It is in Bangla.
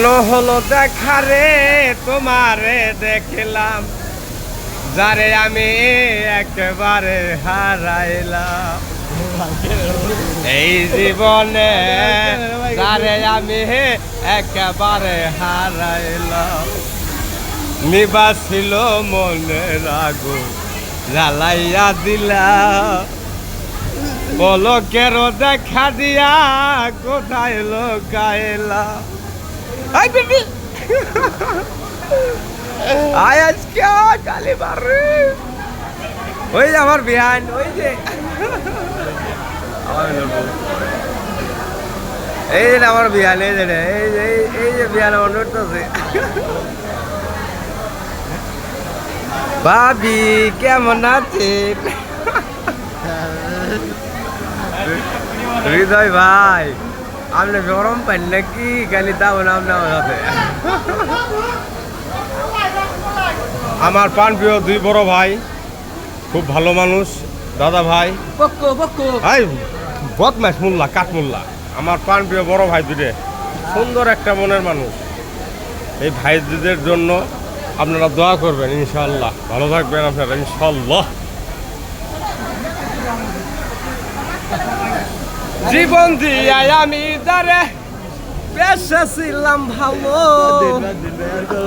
হলো দেখা রে তোমারে দেখলাম, যারে আমি একেবারে হারাইলাম এই জীবনে, যারে আমি একেবারে হারাইলাম। নিবাসিল মনের আগুন জ্বালাইয়া দিলা, পলকের দেখা দিয়া কোথায় লোকাইলা। আই বেবি আয় আজকে কালি বারে ওই যে আমার বিহান, ওই যে এই যে আমার বিহান, এই যে এই যে বিহান অনুরোধ করছে। ভাবি কেমন আছেন? হৃদয় ভাই আপনি গরম পান নাকি? খালি তাও নাম আছে। আমার পান প্রিয় দুই বড় ভাই, খুব ভালো মানুষ, দাদা ভাই বদমাস মোল্লা কাঠমোল্লা, আমার পান প্রিয় বড় ভাই দুটো সুন্দর একটা মনের মানুষ। এই ভাইদের জন্য আপনারা দোয়া করবেন, ইনশাল্লাহ ভালো থাকবেন আপনারা, ইনশাল্লাহ। জীবন দিয়ে আমি দাঁড়ে বেঁচেছিলাম ভালো।